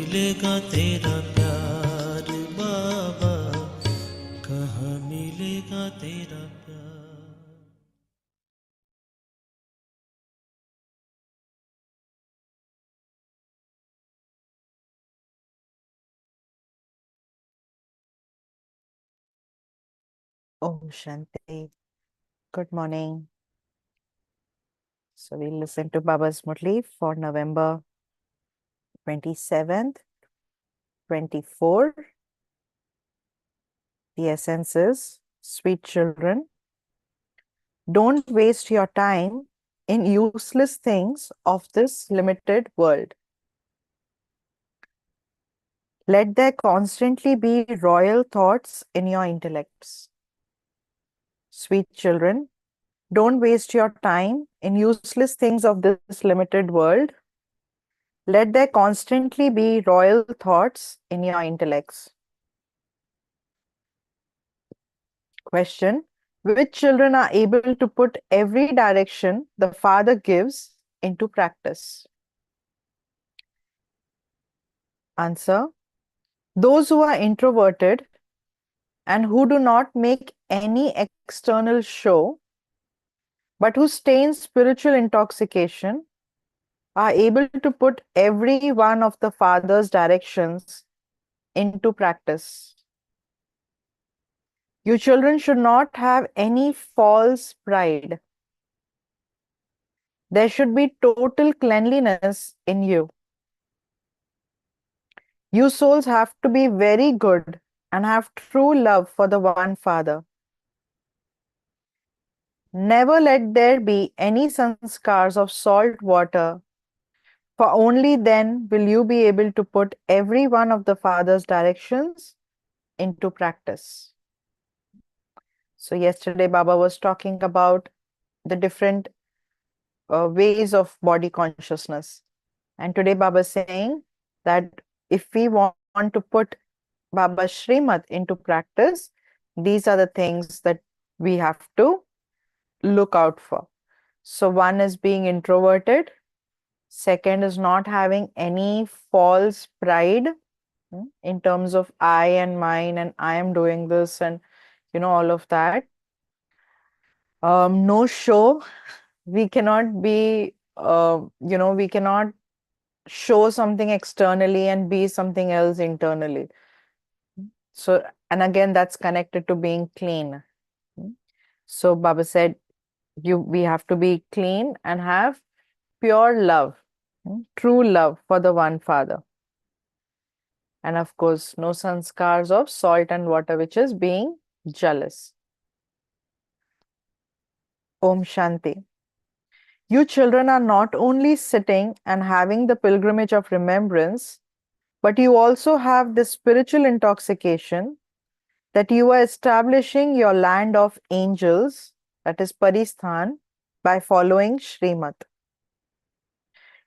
मिलेगा तेरा प्यार बाबा, कहाँ मिलेगा तेरा प्यार। Om Shanti. Good morning. So we'll listen to Baba's Murli for November 27th, 24. The essence is, sweet children, don't waste your time in useless things of this limited world. Let there constantly be royal thoughts in your intellects. Sweet children, don't waste your time in useless things of this limited world. Let there constantly be royal thoughts in your intellects. Question: which children are able to put every direction the Father gives into practice? Answer: those who are introverted and who do not make any external show, but who stay in spiritual intoxication, are able to put every one of the Father's directions into practice. You children should not have any false pride. There should be total cleanliness in you. You souls have to be very good and have true love for the one Father. Never let there be any sanskars of salt water, for only then will you be able to put every one of the Father's directions into practice. So yesterday Baba was talking about the different ways of body consciousness. And today Baba is saying that if we want to put Baba's Srimad into practice, these are the things that we have to look out for. So one is being introverted. Second is not having any false pride in terms of I and mine and I am doing this and all of that. No show. We cannot be we cannot show something externally and be something else internally. So, and again, that's connected to being clean. So Baba said, we have to be clean and have pure love, true love for the one Father. And of course, no sanskars of salt and water, which is being jealous. Om Shanti. You children are not only sitting and having the pilgrimage of remembrance, but you also have the spiritual intoxication that you are establishing your land of angels, that is Paristhan, by following Srimad.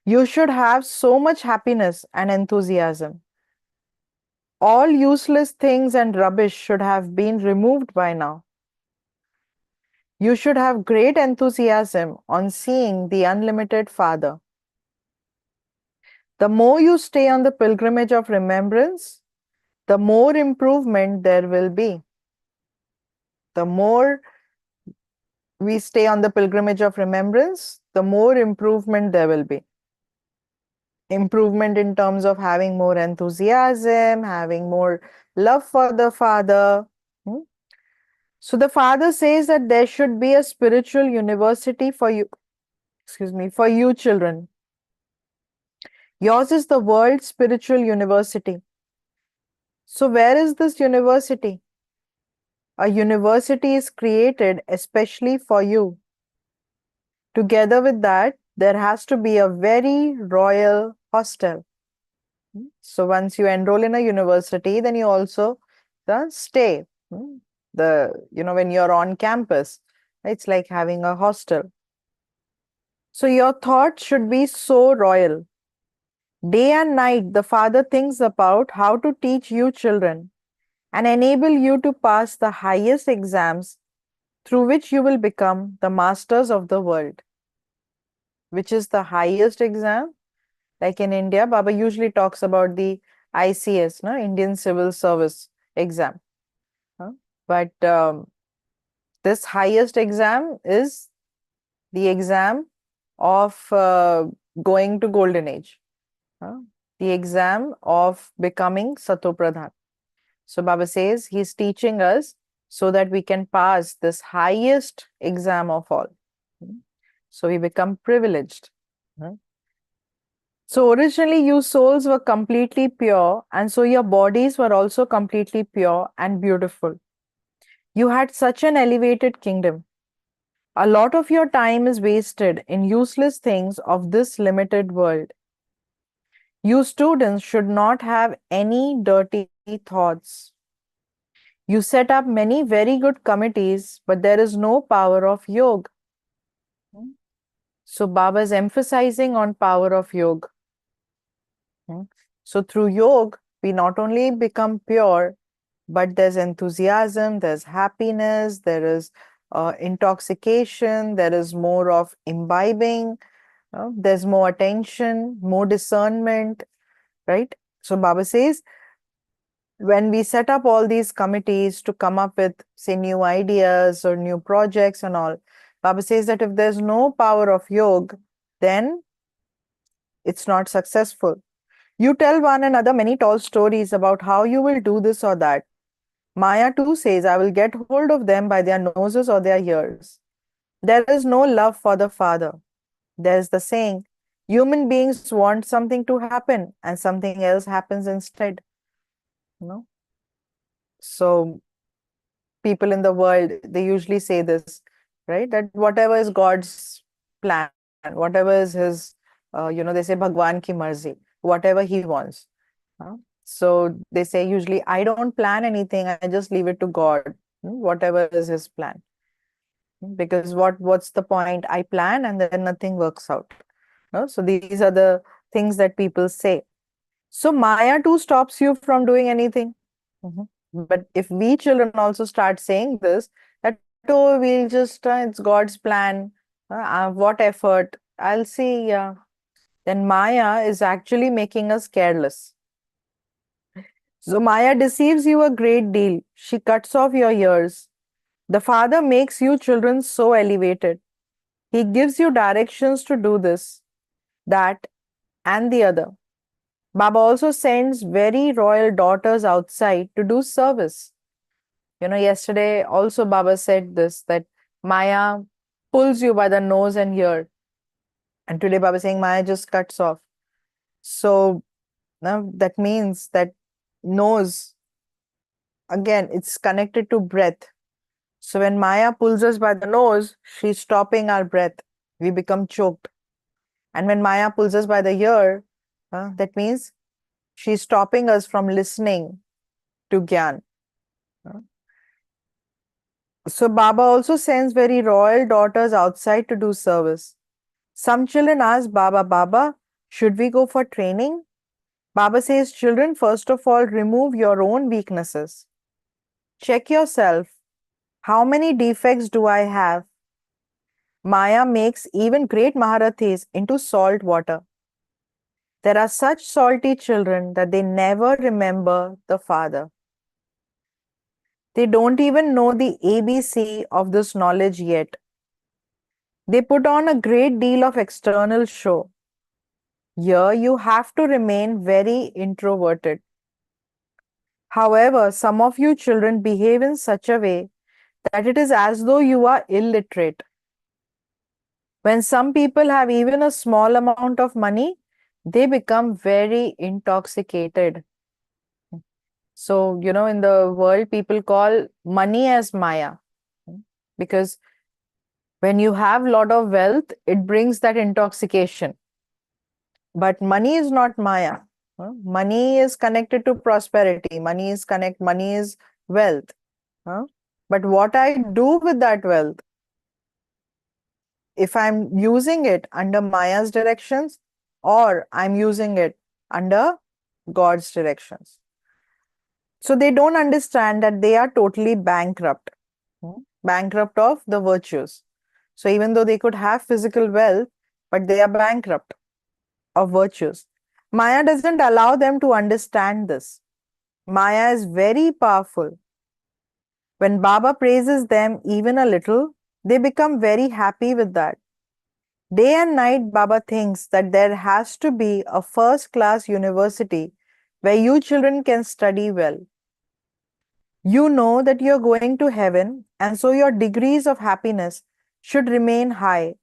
You should have so much happiness and enthusiasm. All useless things and rubbish should have been removed by now. You should have great enthusiasm on seeing the unlimited Father. The more you stay on the pilgrimage of remembrance, the more improvement there will be. The more we stay on the pilgrimage of remembrance, the more improvement there will be. Improvement in terms of having more enthusiasm, having more love for the Father. So the Father says that there should be a spiritual university for you, for you children. Yours is the world's spiritual university. So where is this university? A university is created especially for you. Together with that, there has to be a very royal hostel. So once you enroll in a university, then you also stay. When you're on campus, it's like having a hostel. So your thoughts should be so royal. Day and night, the Father thinks about how to teach you children and enable you to pass the highest exams through which you will become the masters of the world. Which is the highest exam? Like in India, Baba usually talks about the ICS, no, Indian Civil Service exam. But this highest exam is the exam of going to golden age, the exam of becoming Satopradhan. So Baba says he's teaching us so that we can pass this highest exam of all. So we become privileged. So originally you souls were completely pure, and so your bodies were also completely pure and beautiful. You had such an elevated kingdom. A lot of your time is wasted in useless things of this limited world. You students should not have any dirty thoughts. You set up many very good committees, but there is no power of yoga. So Baba is emphasizing on power of yoga. So through yoga, we not only become pure, but there's enthusiasm, there's happiness, there is intoxication, there is more of imbibing, there's more attention, more discernment, right? So Baba says, when we set up all these committees to come up with, say, new ideas or new projects and all, Baba says that if there's no power of yoga, then it's not successful. You tell one another many tall stories about how you will do this or that. Maya too says, I will get hold of them by their noses or their ears. There is no love for the Father. There is the saying, human beings want something to happen and something else happens instead. So people in the world, they usually say this, right? That whatever is God's plan, whatever is his, they say Bhagwan ki marzi, whatever he wants. So they say usually, I don't plan anything, I just leave it to God, whatever is his plan. Because what's the point? I plan and then nothing works out. So these are the things that people say. So Maya too stops you from doing anything. But if we children also start saying this, that, oh, we'll just, it's God's plan, what effort, I'll see, yeah. Then Maya is actually making us careless. So Maya deceives you a great deal. She cuts off your ears. The Father makes you children so elevated. He gives you directions to do this, that, and the other. Baba also sends very royal daughters outside to do service. Yesterday also Baba said this, that Maya pulls you by the nose and ear. And today Baba is saying Maya just cuts off. So now that means that nose, again, it's connected to breath. So when Maya pulls us by the nose, she's stopping our breath. We become choked. And when Maya pulls us by the ear, that means she's stopping us from listening to Gyan. So Baba also sends very royal daughters outside to do service. Some children ask Baba, Baba, should we go for training? Baba says, children, first of all, remove your own weaknesses. Check yourself. How many defects do I have? Maya makes even great Maharathis into salt water. There are such salty children that they never remember the Father. They don't even know the ABC of this knowledge yet. They put on a great deal of external show. Here you have to remain very introverted. However, some of you children behave in such a way that it is as though you are illiterate. When some people have even a small amount of money, they become very intoxicated. So, in the world, people call money as Maya. Because when you have a lot of wealth, it brings that intoxication. But money is not Maya. Money is connected to prosperity. Money is wealth. But what I do with that wealth, if I'm using it under Maya's directions or I'm using it under God's directions. So they don't understand that they are totally bankrupt, bankrupt of the virtues. So even though they could have physical wealth, but they are bankrupt of virtues. Maya doesn't allow them to understand this. Maya is very powerful. When Baba praises them even a little, they become very happy with that. Day and night, Baba thinks that there has to be a first class university where you children can study well. You know that you are going to heaven, and so your degrees of happiness should remain high.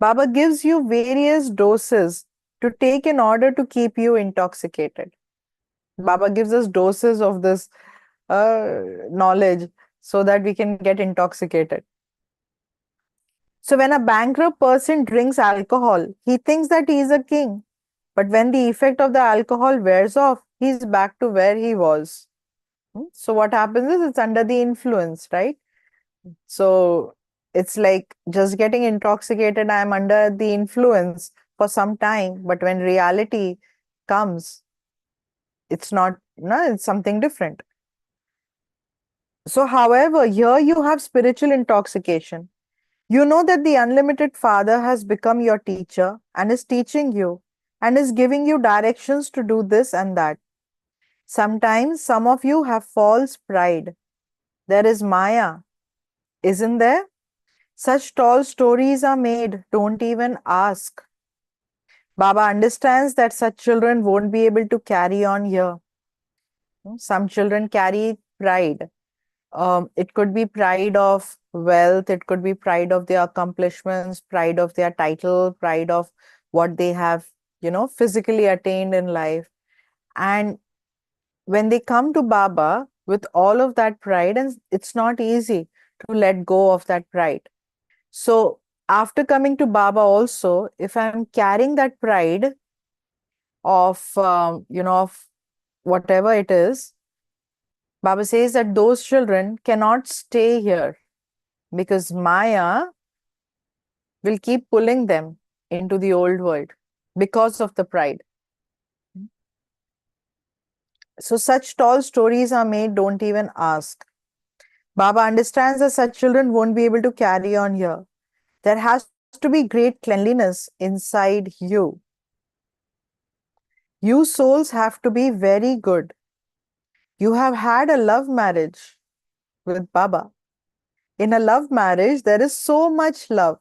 Baba gives you various doses to take in order to keep you intoxicated. Baba gives us doses of this knowledge so that we can get intoxicated. So, when a bankrupt person drinks alcohol, he thinks that he is a king. But when the effect of the alcohol wears off, he's back to where he was. So, what happens is it's under the influence, right? So, it's like just getting intoxicated. I'm under the influence for some time, but when reality comes, it's not, no, it's something different. So, however, here you have spiritual intoxication. You know that the unlimited Father has become your teacher and is teaching you and is giving you directions to do this and that. Sometimes some of you have false pride. There is Maya, isn't there? Such tall stories are made, don't even ask. Baba understands that such children won't be able to carry on here. Some children carry pride. It could be pride of wealth, it could be pride of their accomplishments, pride of their title, pride of what they have, physically attained in life. And when they come to Baba with all of that pride, and it's not easy to let go of that pride. So, after coming to Baba, also, if I'm carrying that pride of whatever it is, Baba says that those children cannot stay here because Maya will keep pulling them into the old world because of the pride. So, such tall stories are made, don't even ask. Baba understands that such children won't be able to carry on here. There has to be great cleanliness inside you. You souls have to be very good. You have had a love marriage with Baba. In a love marriage, there is so much love.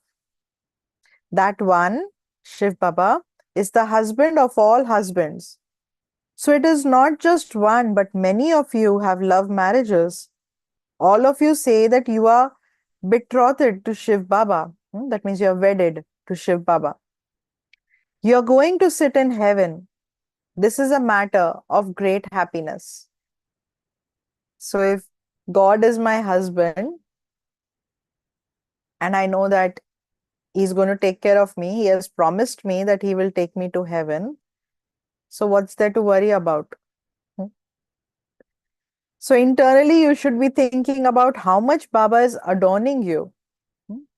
That one, Shiv Baba, is the husband of all husbands. So it is not just one, but many of you have love marriages. All of you say that you are betrothed to Shiv Baba. That means you are wedded to Shiv Baba. You are going to sit in heaven. This is a matter of great happiness. So if God is my husband and I know that He's going to take care of me, He has promised me that He will take me to heaven. So what's there to worry about? So internally, you should be thinking about how much Baba is adorning you.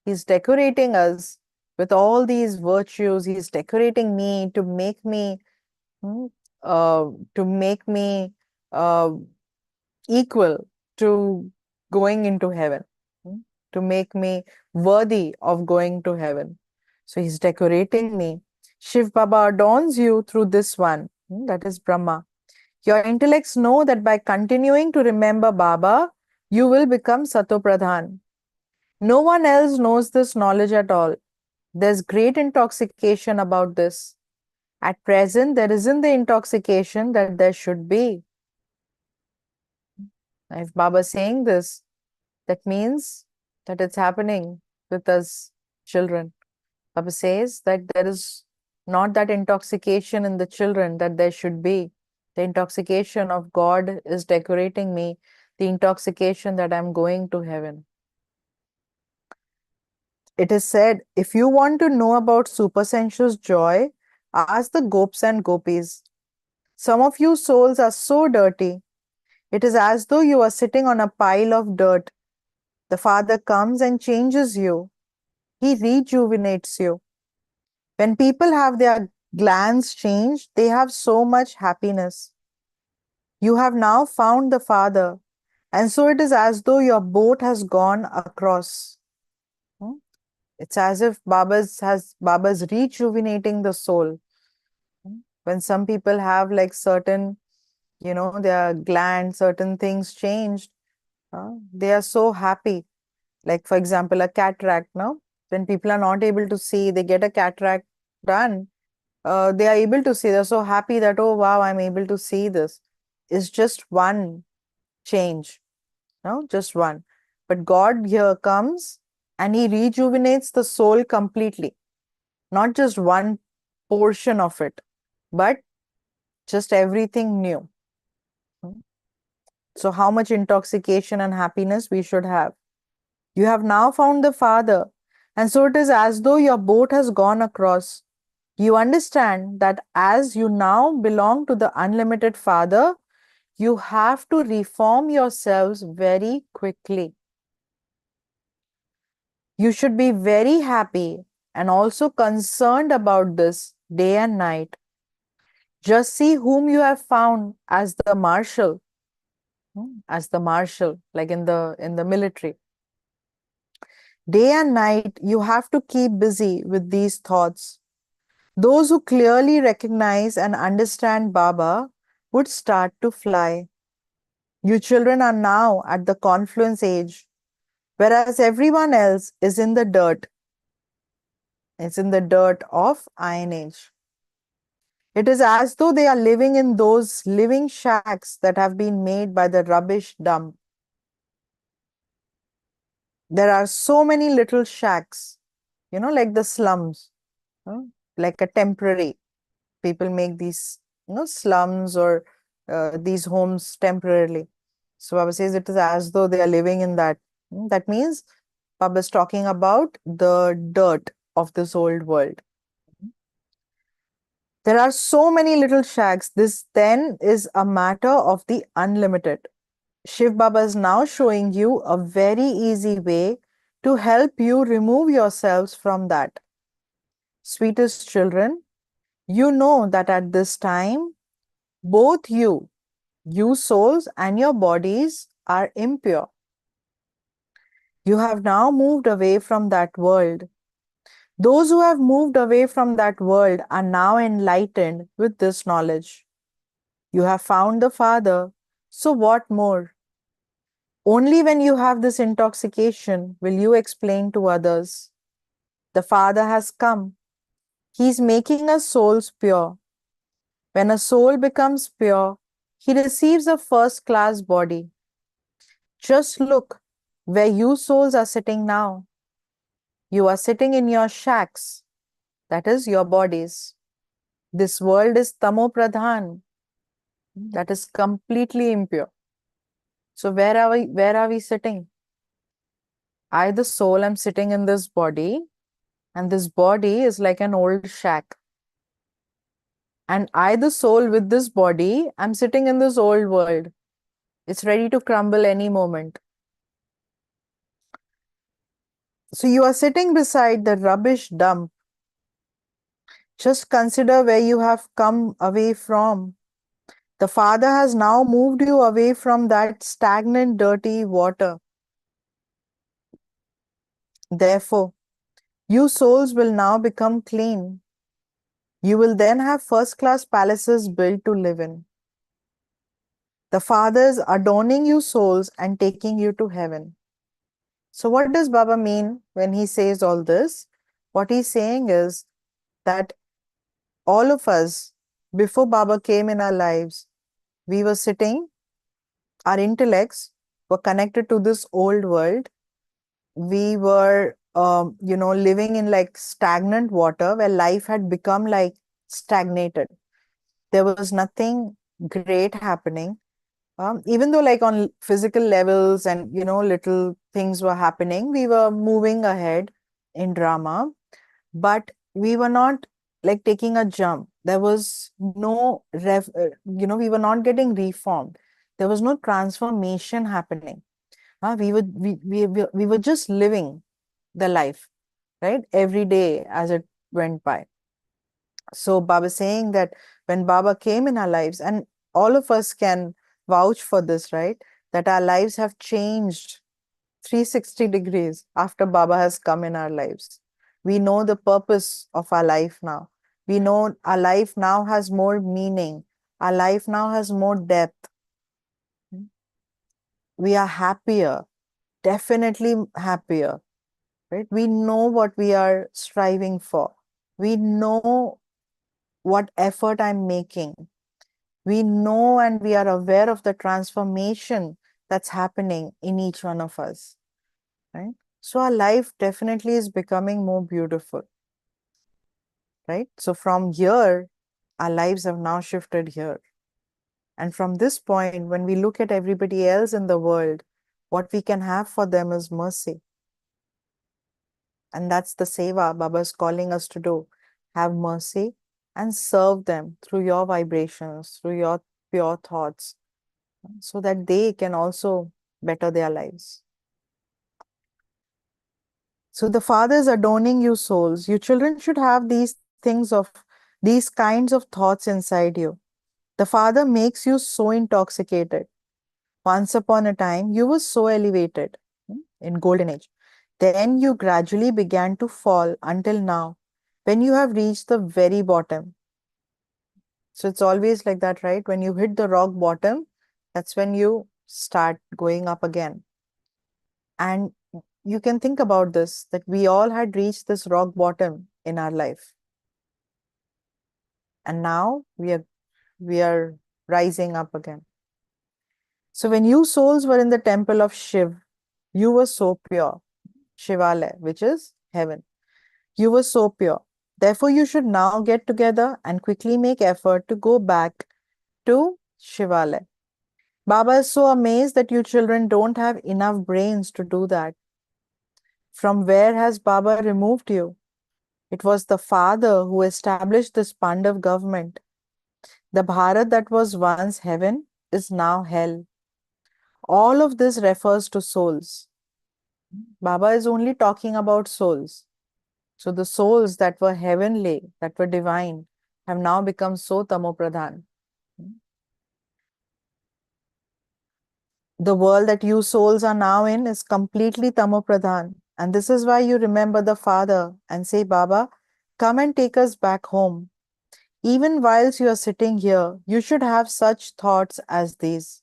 He's decorating us with all these virtues. He's decorating me to make me, hmm, to make me uh, equal to going into heaven, to make me worthy of going to heaven. So he's decorating me. Shiv Baba adorns you through this one, that is Brahma. Your intellects know that by continuing to remember Baba, you will become Satopradhan. No one else knows this knowledge at all. There's great intoxication about this. At present, there isn't the intoxication that there should be. If Baba is saying this, that means that it's happening with us children. Baba says that there is not that intoxication in the children that there should be. The intoxication of God is decorating me, the intoxication that I'm going to heaven. It is said, if you want to know about supersensuous joy, ask the gops and gopis. Some of you souls are so dirty. It is as though you are sitting on a pile of dirt. The Father comes and changes you. He rejuvenates you. When people have their glands changed, they have so much happiness. You have now found the Father, and so it is as though your boat has gone across. It's as if Baba's rejuvenating the soul. When some people have like certain, their glands, certain things changed, they are so happy. Like, for example, a cataract, no? When people are not able to see, they get a cataract done. They are able to see. They're so happy that, oh, wow, I'm able to see this. It's just one change, no? Just one. But God here comes and He rejuvenates the soul completely. Not just one portion of it, but just everything new. So, how much intoxication and happiness we should have. You have now found the Father, and so it is as though your boat has gone across. You understand that as you now belong to the unlimited Father, you have to reform yourselves very quickly. You should be very happy and also concerned about this day and night. Just see whom you have found as the marshal, like in the military. Day and night, you have to keep busy with these thoughts. Those who clearly recognize and understand Baba would start to fly. You children are now at the confluence age, whereas everyone else is in the dirt. It's in the dirt of Iron Age. It is as though they are living in those living shacks that have been made by the rubbish dump. There are so many little shacks, like the slums, like a temporary. People make these, slums or these homes temporarily. So Baba says it is as though they are living in that. That means Baba is talking about the dirt of this old world. There are so many little shacks. This then is a matter of the unlimited. Shiv Baba is now showing you a very easy way to help you remove yourselves from that. Sweetest children, you know that at this time, both you souls and your bodies are impure. You have now moved away from that world. Those who have moved away from that world are now enlightened with this knowledge. You have found the Father, so what more? Only when you have this intoxication will you explain to others. The Father has come. He is making our souls pure. When a soul becomes pure, he receives a first class body. Just look where you souls are sitting now. You are sitting in your shacks, that is, your bodies. This world is tamo pradhan, that is completely impure. So where are we sitting? I, the soul, am sitting in this body, and this body is like an old shack. And I, the soul, with this body, am sitting in this old world. It's ready to crumble any moment. So you are sitting beside the rubbish dump. Just consider where you have come away from. The Father has now moved you away from that stagnant, dirty water. Therefore, you souls will now become clean. You will then have first-class palaces built to live in. The Father is adorning you souls and taking you to heaven. So what does Baba mean when he says all this? What he's saying is that all of us, before Baba came in our lives, we were sitting, our intellects were connected to this old world. We were, living in like stagnant water where life had become like stagnated. There was nothing great happening. Even though like on physical levels and, little things were happening, we were moving ahead in drama, but we were not like taking a jump. There was no, we were not getting reformed. There was no transformation happening. We were just living the life, right? Every day as it went by. So Baba is saying that when Baba came in our lives, and all of us can vouch for this, right? That our lives have changed 360 degrees after Baba has come in our lives. We know the purpose of our life now. We know our life now has more meaning. Our life now has more depth. We are happier, definitely happier, right? We know what we are striving for. We know what effort I'm making. We know and we are aware of the transformation that's happening in each one of us, right? So our life definitely is becoming more beautiful, right? So from here, our lives have now shifted here. And from this point, when we look at everybody else in the world, what we can have for them is mercy. And that's the seva Baba is calling us to do. Have mercy and serve them through your vibrations, through your pure thoughts, so that they can also better their lives. So the Father is adorning you souls. You children should have these kinds of thoughts inside you. The Father makes you so intoxicated. Once upon a time, you were so elevated in golden age. Then you gradually began to fall until now, when you have reached the very bottom. So it's always like that, right? When you hit the rock bottom, that's when you start going up again. And you can think about this, that we all had reached this rock bottom in our life. And now we are rising up again. So when you souls were in the temple of Shiv, you were so pure. Shivalaya, which is heaven. You were so pure. Therefore, you should now get together and quickly make effort to go back to Shivalaya. Baba is so amazed that you children don't have enough brains to do that. From where has Baba removed you? It was the Father who established this Pandav government. The Bharat that was once heaven is now hell. All of this refers to souls. Baba is only talking about souls. So the souls that were heavenly, that were divine, have now become so tamopradhan. The world that you souls are now in is completely tamopradhan. And this is why you remember the Father and say, Baba, come and take us back home. Even whilst you are sitting here, you should have such thoughts as these.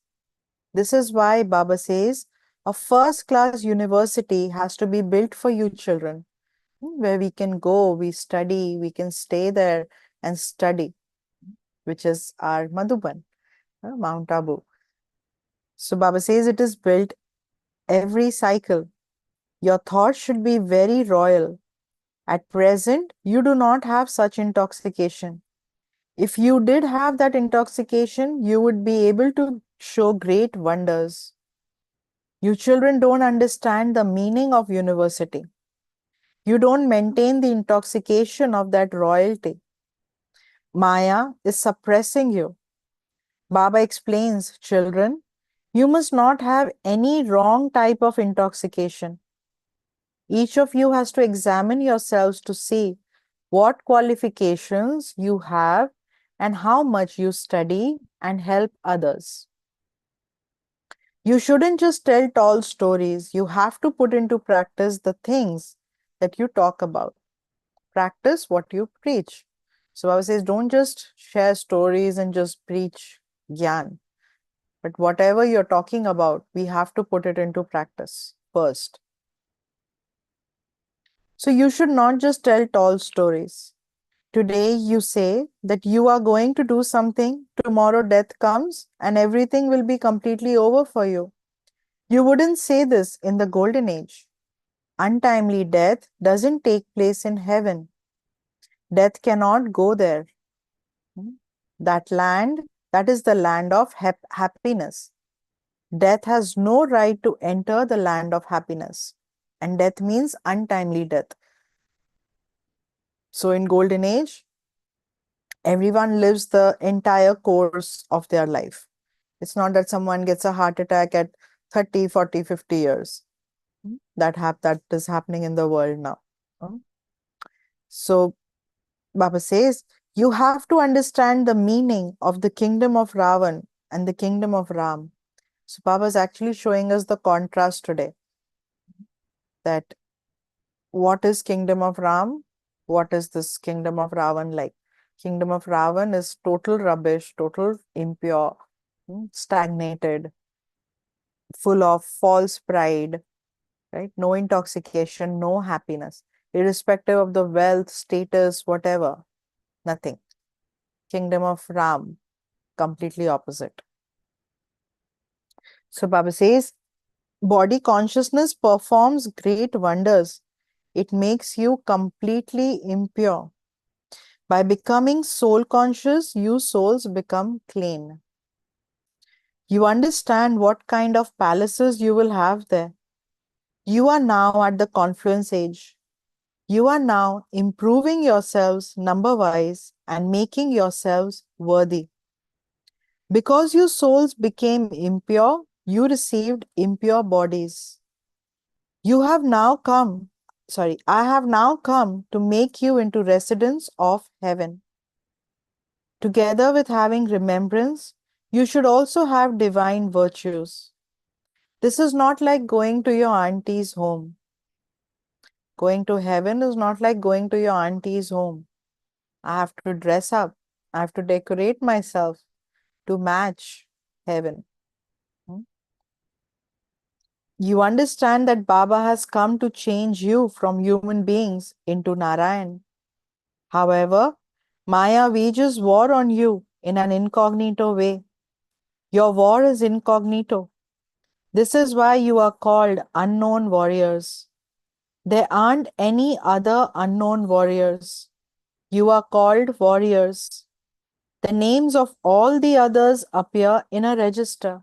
This is why Baba says, a first-class university has to be built for you children, where we can go, we study, we can stay there and study, which is our Madhuban, Mount Abu. So Baba says it is built every cycle. Your thoughts should be very royal. At present, you do not have such intoxication. If you did have that intoxication, you would be able to show great wonders. You children don't understand the meaning of university. You don't maintain the intoxication of that royalty. Maya is suppressing you. Baba explains, children, you must not have any wrong type of intoxication. Each of you has to examine yourselves to see what qualifications you have and how much you study and help others. You shouldn't just tell tall stories. You have to put into practice the things that you talk about. Practice what you preach. So Baba says, don't just share stories and just preach gyan. But whatever you're talking about, we have to put it into practice first. So you should not just tell tall stories. Today you say that you are going to do something, tomorrow death comes and everything will be completely over for you. You wouldn't say this in the golden age. Untimely death doesn't take place in heaven. Death cannot go there. That land, that is the land of happiness. Death has no right to enter the land of happiness. And death means untimely death. So in golden age, everyone lives the entire course of their life. It's not that someone gets a heart attack at 30, 40, 50 years. That is happening in the world now. So Baba says, you have to understand the meaning of the kingdom of Ravan and the kingdom of Ram. So Baba is actually showing us the contrast today. That what is kingdom of Ram? What is this kingdom of Ravan like? Kingdom of Ravan is total rubbish, total impure, stagnated, full of false pride, right? No intoxication, no happiness, irrespective of the wealth, status, whatever, nothing. Kingdom of Ram, completely opposite. So Baba says, body consciousness performs great wonders. It makes you completely impure. By becoming soul conscious, you souls become clean. You understand what kind of palaces you will have there. You are now at the confluence age. You are now improving yourselves number wise and making yourselves worthy. Because you souls became impure, you received impure bodies. I have now come to make you into residents of heaven. Together with having remembrance, you should also have divine virtues. This is not like going to your auntie's home. Going to heaven is not like going to your auntie's home. I have to dress up. I have to decorate myself to match heaven. You understand that Baba has come to change you from human beings into Narayan. However, Maya wages war on you in an incognito way. Your war is incognito. This is why you are called unknown warriors. There aren't any other unknown warriors. You are called warriors. The names of all the others appear in a register.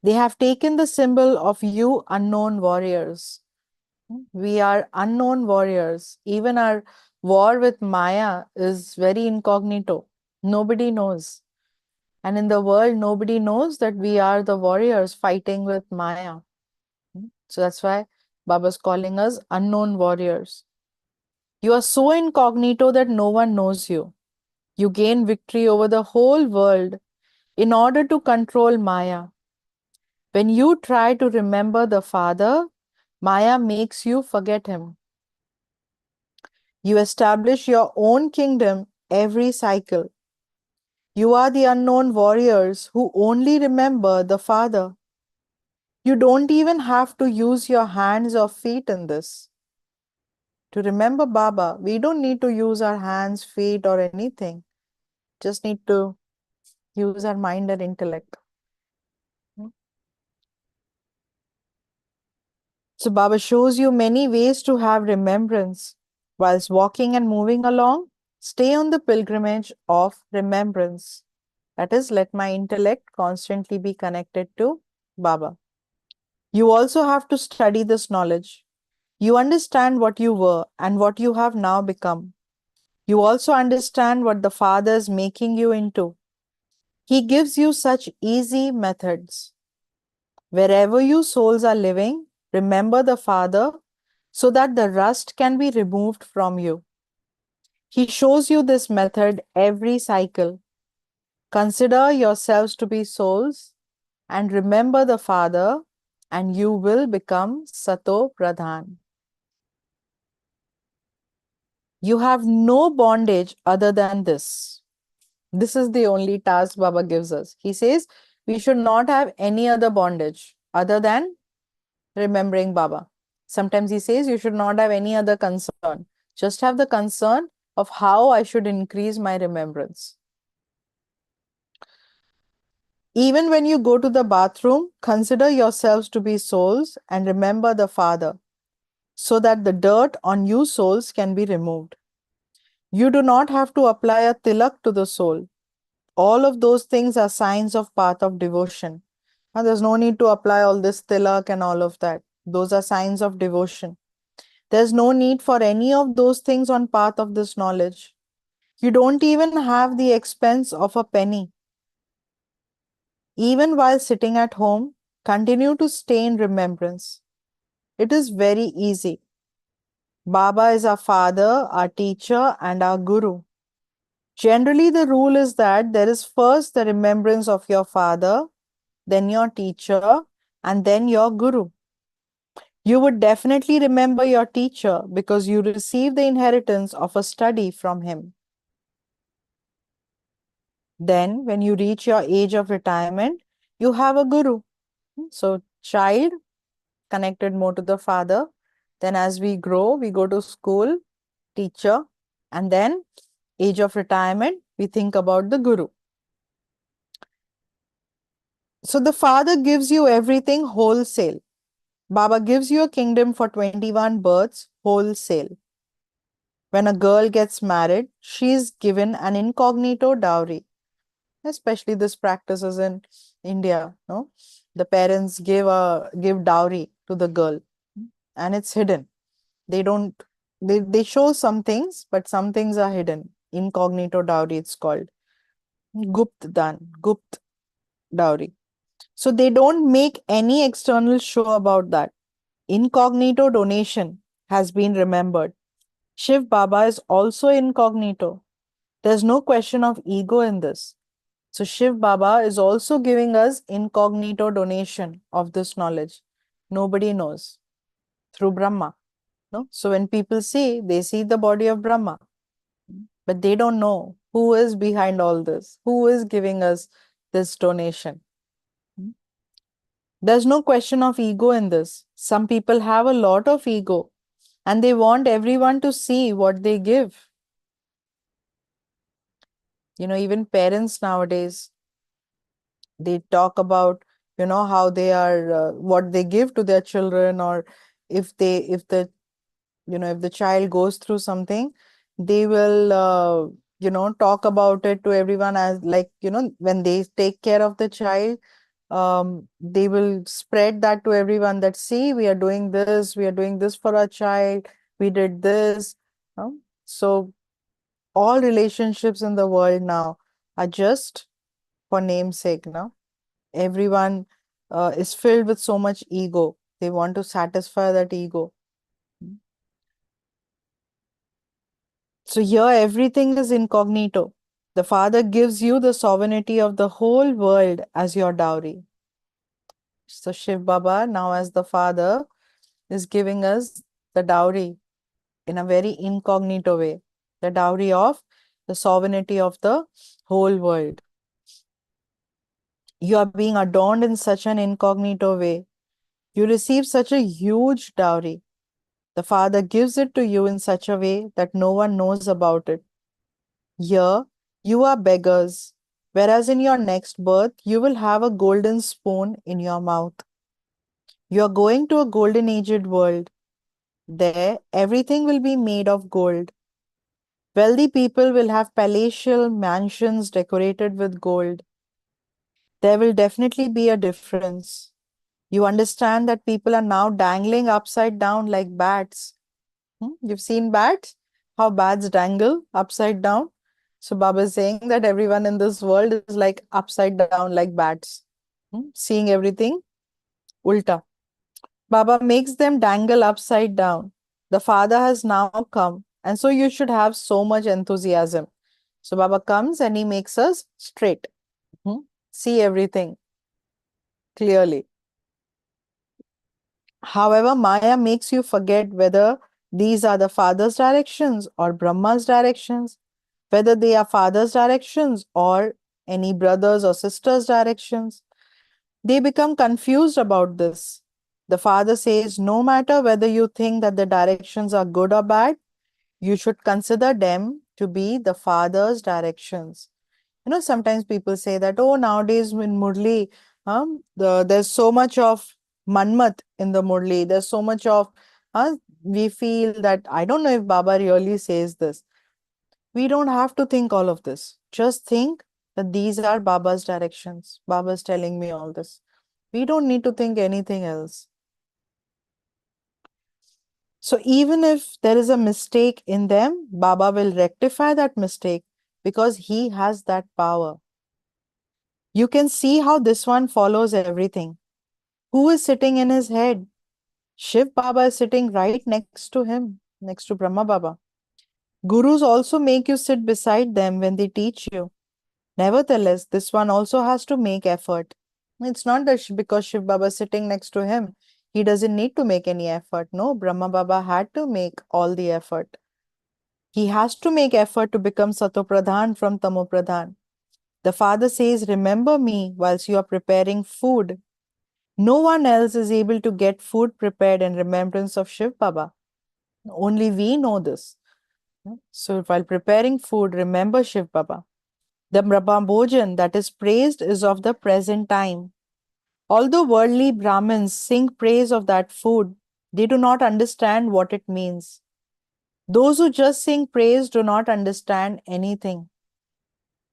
They have taken the symbol of you unknown warriors. We are unknown warriors. Even our war with Maya is very incognito. Nobody knows. And in the world, nobody knows that we are the warriors fighting with Maya. So that's why Baba's calling us unknown warriors. You are so incognito that no one knows you. You gain victory over the whole world in order to control Maya. When you try to remember the Father, Maya makes you forget him. You establish your own kingdom every cycle. You are the unknown warriors who only remember the Father. You don't even have to use your hands or feet in this. To remember Baba, we don't need to use our hands, feet, or anything. Just need to use our mind and intellect. So Baba shows you many ways to have remembrance. Whilst walking and moving along, stay on the pilgrimage of remembrance. That is, let my intellect constantly be connected to Baba. You also have to study this knowledge. You understand what you were and what you have now become. You also understand what the Father is making you into. He gives you such easy methods. Wherever you souls are living, remember the Father so that the rust can be removed from you. He shows you this method every cycle. Consider yourselves to be souls and remember the Father, and you will become Sato Pradhan. You have no bondage other than this. This is the only task Baba gives us. He says we should not have any other bondage other than remembering Baba. Sometimes he says you should not have any other concern. Just have the concern of how I should increase my remembrance. Even when you go to the bathroom, consider yourselves to be souls and remember the Father, so that the dirt on you souls can be removed. You do not have to apply a tilak to the soul. All of those things are signs of path of devotion. And there's no need to apply all this tilak and all of that. Those are signs of devotion. There's no need for any of those things on path of this knowledge. You don't even have the expense of a penny. Even while sitting at home, continue to stay in remembrance. It is very easy. Baba is our father, our teacher, and our guru. Generally, the rule is that there is first the remembrance of your father, then your teacher, and then your guru. You would definitely remember your teacher because you received the inheritance of a study from him. Then, when you reach your age of retirement, you have a guru. So, child connected more to the father. Then, as we grow, we go to school, teacher, and then age of retirement, we think about the guru. So, the father gives you everything wholesale. Baba gives you a kingdom for 21 births wholesale. When a girl gets married, she is given an incognito dowry. Especially this practices in India. No, the parents give dowry to the girl, and it's hidden. They don't. They show some things, but some things are hidden. Incognito dowry. It's called Gupt Dan, Gupt dowry. So they don't make any external show about that. Incognito donation has been remembered. Shiv Baba is also incognito. There's no question of ego in this. So Shiv Baba is also giving us incognito donation of this knowledge. Nobody knows through Brahma. No? So when people see, they see the body of Brahma, but they don't know who is behind all this, who is giving us this donation. There's no question of ego in this. Some people have a lot of ego and they want everyone to see what they give. Even parents nowadays, they talk about, how they are, what they give to their children, or if the child goes through something, they will, talk about it to everyone as like, when they take care of the child, they will spread that to everyone that, see, we are doing this for our child, we did this. So all relationships in the world now are just for namesake now. Everyone is filled with so much ego. They want to satisfy that ego. So here everything is incognito. The Father gives you the sovereignty of the whole world as your dowry. So Shiv Baba, now as the Father, is giving us the dowry in a very incognito way. The dowry of the sovereignty of the whole world. You are being adorned in such an incognito way. You receive such a huge dowry. The Father gives it to you in such a way that no one knows about it. Here, you are beggars, whereas in your next birth, you will have a golden spoon in your mouth. You are going to a golden aged world. There, everything will be made of gold. Wealthy people will have palatial mansions decorated with gold. There will definitely be a difference. You understand that people are now dangling upside down like bats. You've seen bats? How bats dangle upside down? So Baba is saying that everyone in this world is like upside down like bats, seeing everything ulta. Baba makes them dangle upside down. The Father has now come, and so you should have so much enthusiasm. So Baba comes and he makes us straight, see everything clearly. However, Maya makes you forget whether these are the Father's directions or Brahma's directions, whether they are Father's directions or any brothers or sisters' directions. They become confused about this. The Father says, no matter whether you think that the directions are good or bad, you should consider them to be the Father's directions. Sometimes people say that, oh, nowadays in Murli, there's so much of manmat in the Murli. There's so much of, we feel that, I don't know if Baba really says this. We don't have to think all of this. Just think that these are Baba's directions. Baba's telling me all this. We don't need to think anything else. So even if there is a mistake in them, Baba will rectify that mistake because he has that power. You can see how this one follows everything. Who is sitting in his head? Shiv Baba is sitting right next to him, next to Brahma Baba. Gurus also make you sit beside them when they teach you. Nevertheless, this one also has to make effort. It's not that because Shiv Baba is sitting next to him, he doesn't need to make any effort. No, Brahma Baba had to make all the effort. He has to make effort to become Satopradhan from Tamopradhan. The father says, remember me whilst you are preparing food. No one else is able to get food prepared in remembrance of Shiv Baba. Only we know this. So while preparing food, remember Shiv Baba. The Bhojan that is praised is of the present time. Although worldly Brahmins sing praise of that food, they do not understand what it means. Those who just sing praise do not understand anything.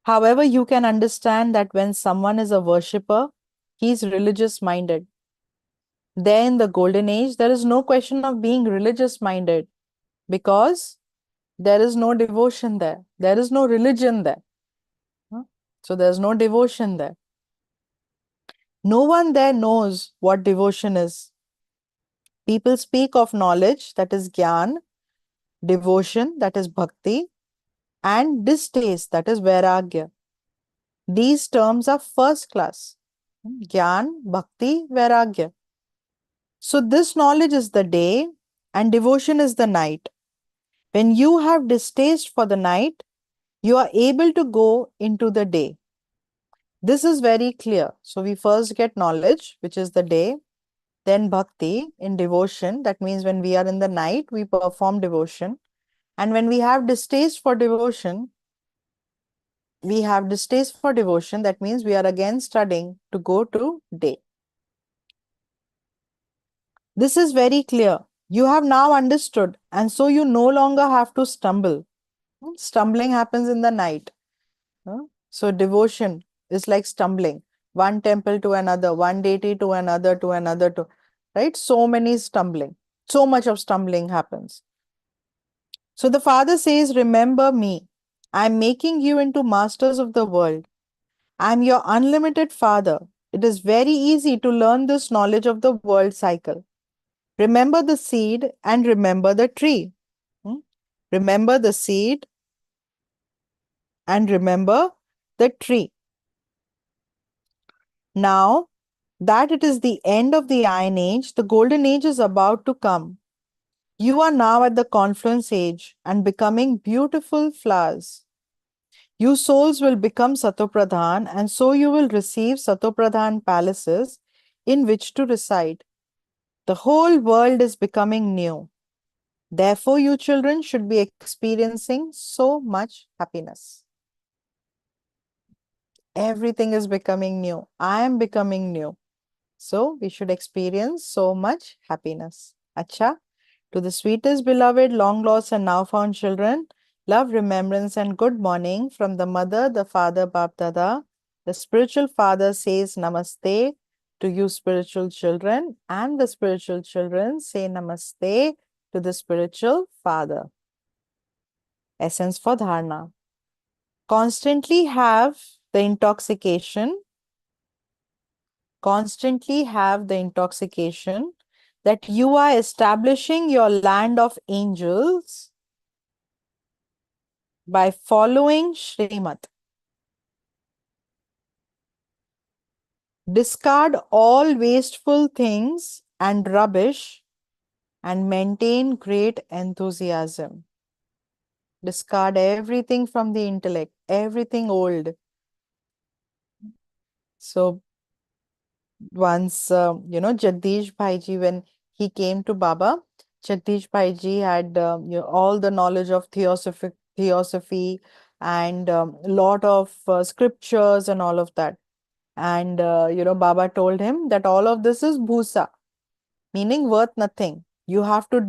However, you can understand that when someone is a worshipper, he is religious minded. There in the golden age, there is no question of being religious minded because there is no devotion there. There is no religion there. So there's no devotion there. No one there knows what devotion is. People speak of knowledge, that is gyan, devotion, that is bhakti, and distaste, that is vairagya. These terms are first class. Gyan, bhakti, vairagya. So this knowledge is the day and devotion is the night. When you have distaste for the night, you are able to go into the day. This is very clear. So we first get knowledge, which is the day, then bhakti in devotion. That means when we are in the night, we perform devotion. And when we have distaste for devotion, that means we are again studying to go to day. This is very clear. You have now understood, and so you no longer have to stumble. Stumbling happens in the night. So devotion is like stumbling. One temple to another, one deity to another, right? So many stumbling. So much of stumbling happens. So the father says, remember me. I'm making you into masters of the world. I'm your unlimited father. It is very easy to learn this knowledge of the world cycle. Remember the seed and remember the tree. Remember the seed and remember the tree. Now that it is the end of the Iron Age, the Golden Age is about to come. You are now at the confluence age and becoming beautiful flowers. You souls will become Satopradhan, and so you will receive Satopradhan palaces in which to reside. The whole world is becoming new. Therefore, you children should be experiencing so much happiness. Everything is becoming new. I am becoming new. So, we should experience so much happiness. Acha, to the sweetest beloved, long lost and now found children, love, remembrance, and good morning from the mother, the father, Bap Dada. The spiritual father says namaste to you, spiritual children, and the spiritual children say namaste to the spiritual father. Essence for dharana. Constantly have the intoxication that you are establishing your land of angels by following Srimat. Discard all wasteful things and rubbish and maintain great enthusiasm. Discard everything from the intellect, everything old. So once, Jagdish Bhaiji, when he came to Baba, Jagdish Bhaiji had all the knowledge of theosophy and lot of scriptures and all of that. And, Baba told him that all of this is bhusa, meaning worth nothing. You have to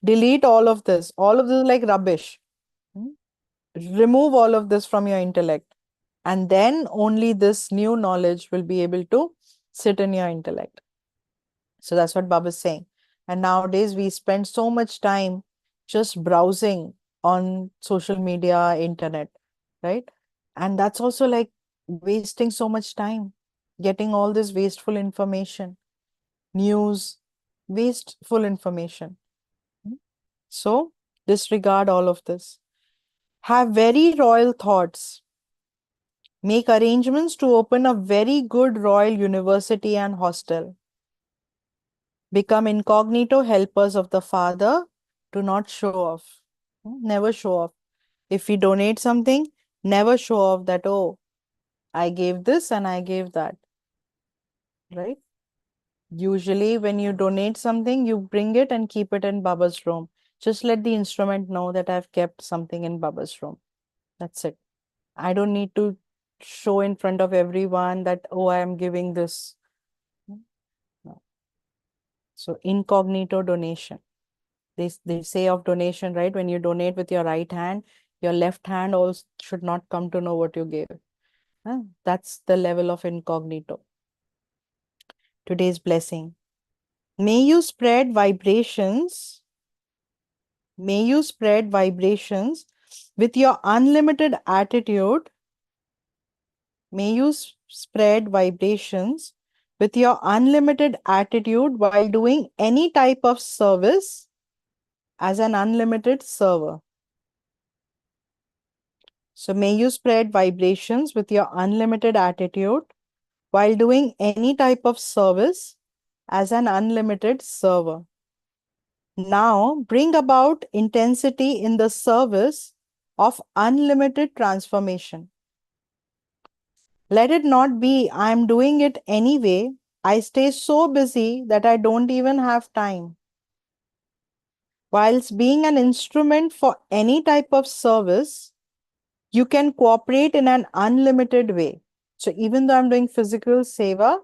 delete all of this. All of this is like rubbish. Remove all of this from your intellect. And then only this new knowledge will be able to sit in your intellect. So that's what Baba is saying. And nowadays we spend so much time just browsing on social media, internet, right? And that's also like wasting so much time, getting all this wasteful information, news, wasteful information. So disregard all of this. Have very royal thoughts. Make arrangements to open a very good royal university and hostel. Become incognito helpers of the Father. Do not show off. Never show off. If we donate something, Never show off that, oh, I gave this and I gave that, right? Usually, when you donate something, you bring it and keep it in Baba's room. Just let the instrument know that I've kept something in Baba's room. That's it. I don't need to show in front of everyone that, oh, I am giving this. No. So, incognito donation. They say of donation, right? When you donate with your right hand, your left hand also should not come to know what you gave. That's the level of incognito. Today's blessing. May you spread vibrations. May you spread vibrations with your unlimited attitude. May you spread vibrations with your unlimited attitude while doing any type of service as an unlimited server. So may you spread vibrations with your unlimited attitude while doing any type of service as an unlimited server. Now bring about intensity in the service of unlimited transformation. Let it not be, I am doing it anyway. I stay so busy that I don't even have time. Whilst being an instrument for any type of service, you can cooperate in an unlimited way. So even though I'm doing physical seva,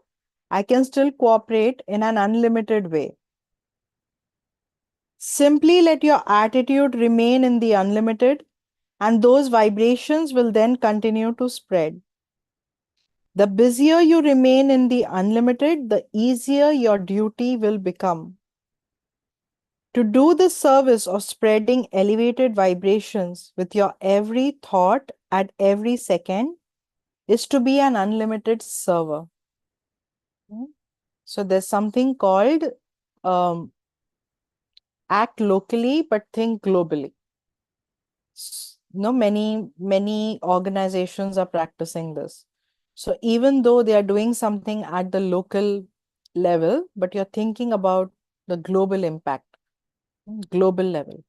I can still cooperate in an unlimited way. Simply let your attitude remain in the unlimited, and those vibrations will then continue to spread. The busier you remain in the unlimited, the easier your duty will become. To do the service of spreading elevated vibrations with your every thought at every second is to be an unlimited server. So there's something called act locally but think globally. Many organizations are practicing this. So even though they are doing something at the local level, but you're thinking about the global impact, global level.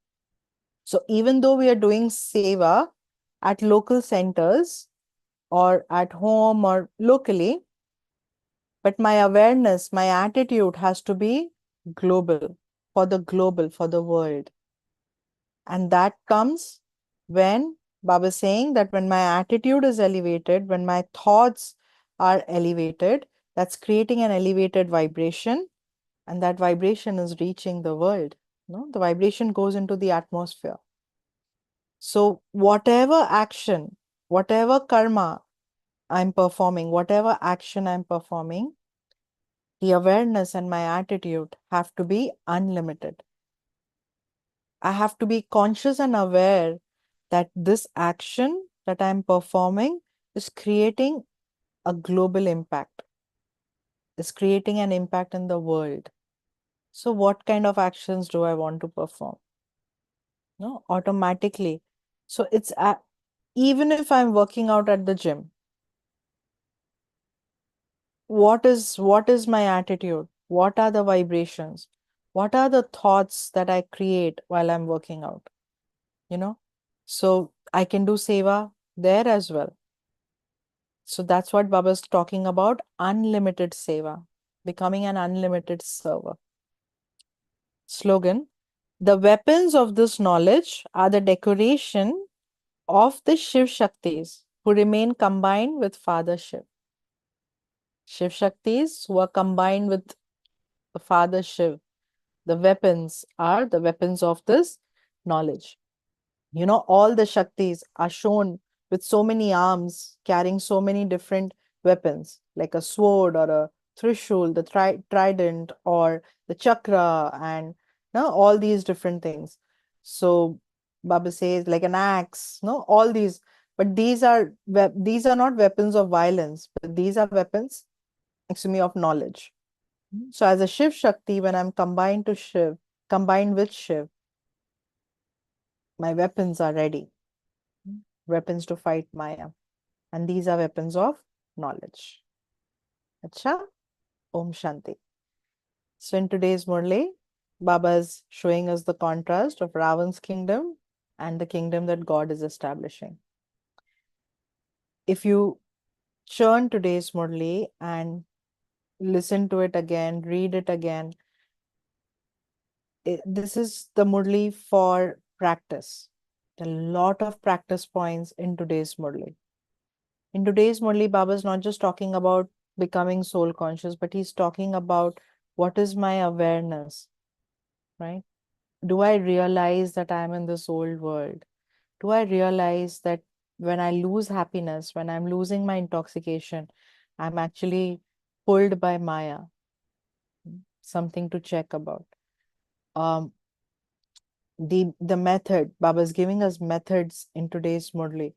So even though we are doing seva at local centers or at home or locally, but my awareness, my attitude has to be global, for the world. And that comes when Baba is saying that when my attitude is elevated, when my thoughts are elevated, that's creating an elevated vibration, and that vibration is reaching the world. No, the vibration goes into the atmosphere. So whatever action, whatever karma I'm performing, whatever action I'm performing, the awareness and my attitude have to be unlimited. I have to be conscious and aware that this action that I'm performing is creating a global impact, is creating an impact in the world. So what kind of actions do I want to perform? No, automatically. So it's even if I'm working out at the gym, what is my attitude? What are the vibrations? What are the thoughts that I create while I'm working out? So I can do seva there as well. So that's what Baba's talking about, unlimited seva, becoming an unlimited server. Slogan: the weapons of this knowledge are the decoration of the Shiv Shaktis who remain combined with Father Shiv. Shiv Shaktis who are combined with the Father Shiv. The weapons are the weapons of this knowledge. All the Shaktis are shown with so many arms, carrying so many different weapons, like a sword or a trishul, the trident, or the chakra, and all these different things. So Baba says, like an axe, all these. But these are not weapons of violence, but these are weapons, excuse me, of knowledge. So as a Shiv Shakti, when I'm combined with Shiv, my weapons are ready. Weapons to fight Maya. And these are weapons of knowledge. Acha? Om Shanti. So in today's Murli, Baba is showing us the contrast of Ravan's kingdom and the kingdom that God is establishing. if you churn today's Murli and listen to it again, read it again, this is the Murli for practice. A lot of practice points in today's Murli. In today's Murli, Baba is not just talking about becoming soul conscious, but he's talking about what is my awareness, right? Do I realize that I'm in this old world? Do I realize that when I lose happiness, when I'm losing my intoxication, I'm actually pulled by Maya? Something to check about. Um, the method, Baba is giving us methods in today's Murli.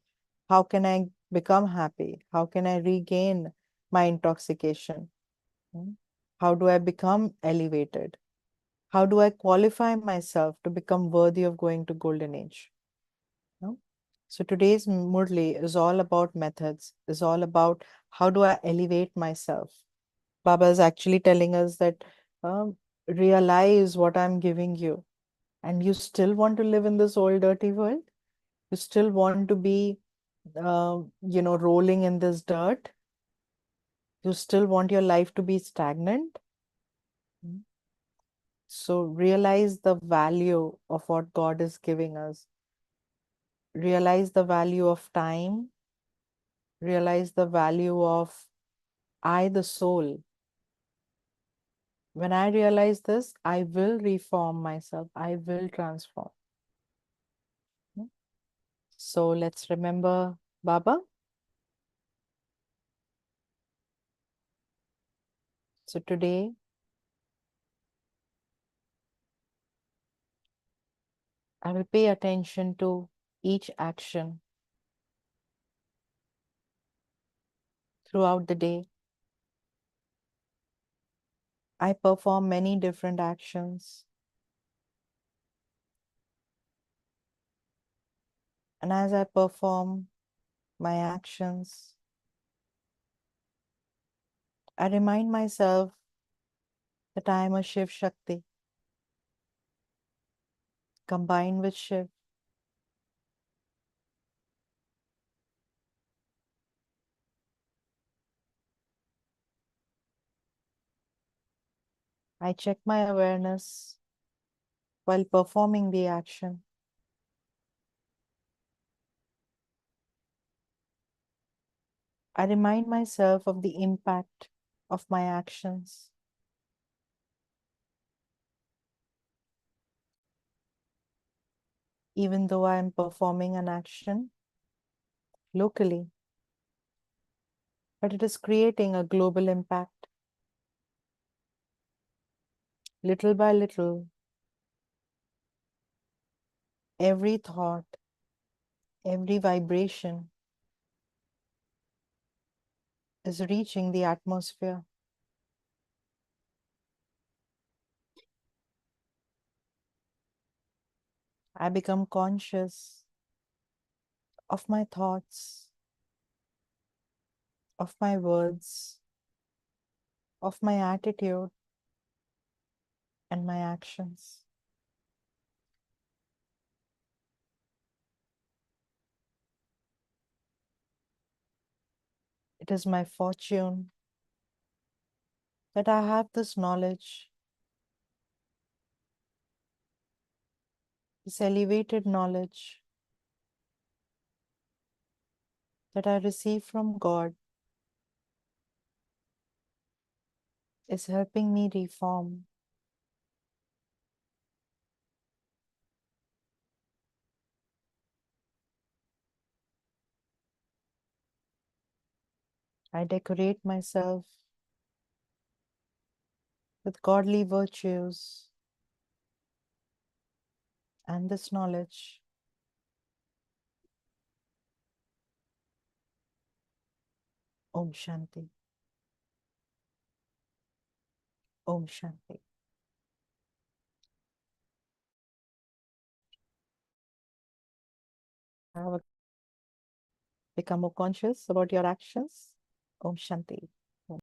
How can I become happy? How can I regain my intoxication? How do I become elevated? How do I qualify myself to become worthy of going to golden age? No? So today's Murli is all about methods, is all about how do I elevate myself. Baba is actually telling us that realize what I'm giving you, and you still want to live in this old dirty world. You still want to be, rolling in this dirt. You still want your life to be stagnant. So realize the value of what God is giving us. Realize the value of time. Realize the value of I, the soul. When I realize this, I will reform myself. I will transform. So let's remember Baba. So today, I will pay attention to each action throughout the day. I perform many different actions. And as I perform my actions, I remind myself that I am a Shiv Shakti combined with Shiv. I check my awareness while performing the action. I remind myself of the impact of my actions. Even though I am performing an action locally, but it is creating a global impact. Little by little, every thought, every vibration is reaching the atmosphere. I become conscious of my thoughts, of my words, of my attitude, and my actions. It is my fortune that I have this knowledge, this elevated knowledge that I receive from God is helping me reform. I decorate myself with godly virtues and this knowledge. Om Shanti. Om Shanti. Have become more conscious about your actions. Om Shanti.